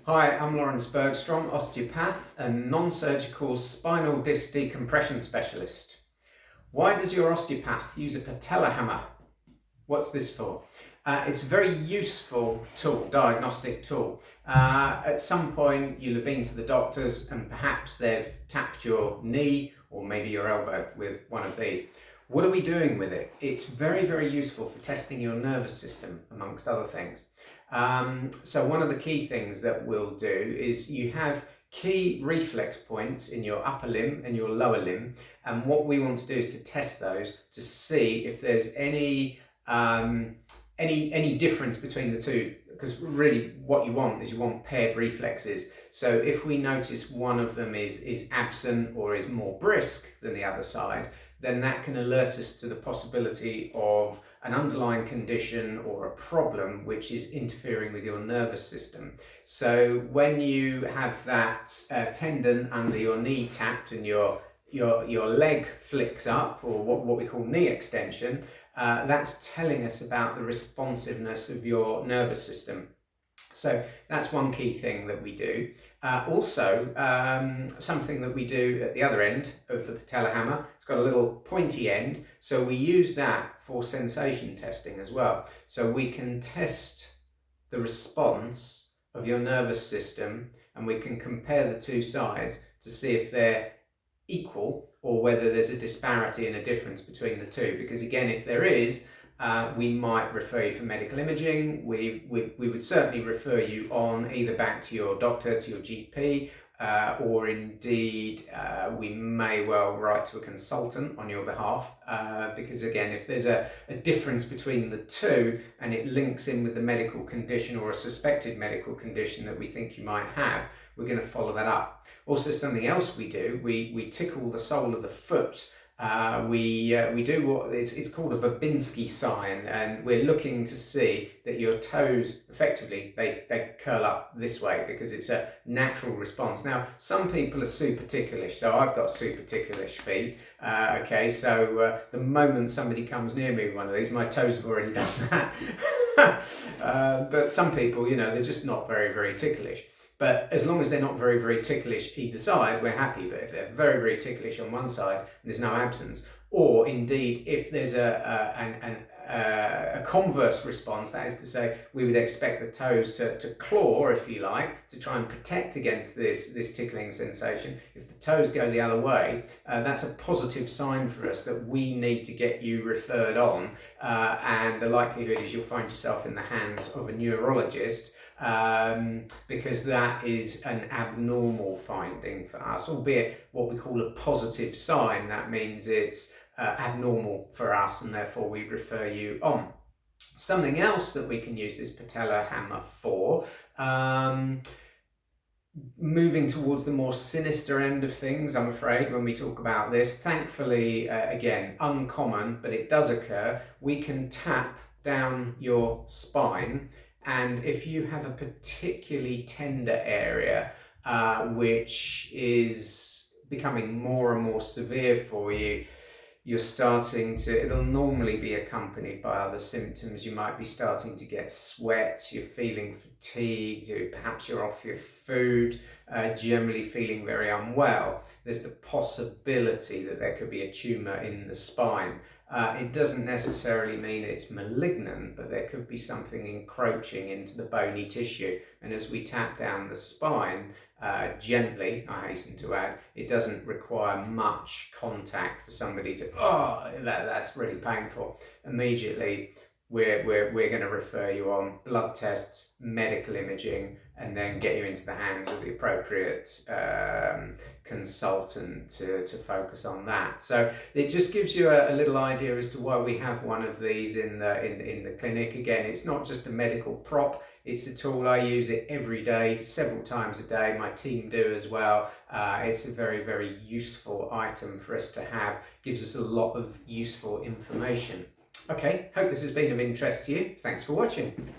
Hi, I'm Lawrence Bergstrom, osteopath and non-surgical spinal disc decompression specialist. Why does your osteopath use a patella hammer? What's this for? It's a very useful tool, diagnostic tool. At some point you'll have been to the doctors and perhaps they've tapped your knee or maybe your elbow with one of these. What are we doing with it? It's very, very useful for testing your nervous system, amongst other things. So one of the key things that we'll do is you have key reflex points in your upper limb and your lower limb, and what we want to do is to test those to see if there's any difference between the two, because really what you want is you want paired reflexes. So if we notice one of them is absent or is more brisk than the other side, then that can alert us to the possibility of an underlying condition or a problem which is interfering with your nervous system. So when you have that tendon under your knee tapped and your leg flicks up, or what we call knee extension, that's telling us about the responsiveness of your nervous system. So that's one key thing that we do. Something that we do at the other end of the patella hammer, it's got a little pointy end, so we use that for sensation testing as well. So we can test the response of your nervous system and we can compare the two sides to see if they're equal or whether there's a disparity and a difference between the two. Because again, if there is, we might refer you for medical imaging. We would certainly refer you on either back to your doctor, to your GP, or indeed we may well write to a consultant on your behalf, because again, if there's a difference between the two and it links in with the medical condition or a suspected medical condition that we think you might have, we're going to follow that up. Also, something else we do, we tickle the sole of the foot. We do what it's called a Babinski sign, and we're looking to see that your toes effectively they curl up this way because it's a natural response. Now, some people are super ticklish, so I've got super ticklish feet. The moment somebody comes near me with one of these, my toes have already done that. But some people, they're just not very, very ticklish. But as long as they're not very, very ticklish either side, we're happy. But if they're very, very ticklish on one side and there's no absence, or indeed if there's a converse response, that is to say, we would expect the toes to claw, if you like, to try and protect against this tickling sensation. If the toes go the other way, that's a positive sign for us that we need to get you referred on, and the likelihood is you'll find yourself in the hands of a neurologist. Because that is an abnormal finding for us, albeit what we call a positive sign. That means it's abnormal for us and therefore we refer you on. Something else that we can use this patella hammer for, moving towards the more sinister end of things, I'm afraid, when we talk about this. Thankfully, again, uncommon, but it does occur. We can tap down your spine, and if you have a particularly tender area which is becoming more and more severe for you, it'll normally be accompanied by other symptoms. You might be starting to get sweat, you're feeling fatigued, perhaps you're off your food, generally feeling very unwell. There's the possibility that there could be a tumour in the spine. It doesn't necessarily mean it's malignant, but there could be something encroaching into the bony tissue. And as we tap down the spine, gently, I hasten to add, it doesn't require much contact for somebody to, that's really painful. Immediately, we're going to refer you on blood tests, medical imaging, and then get you into the hands of the appropriate consultant to focus on that. So it just gives you a little idea as to why we have one of these in the clinic. Again, it's not just a medical prop, it's a tool. I use it every day, several times a day. My team do as well. It's a very, very useful item for us to have. Gives us a lot of useful information. Okay, hope this has been of interest to you. Thanks for watching.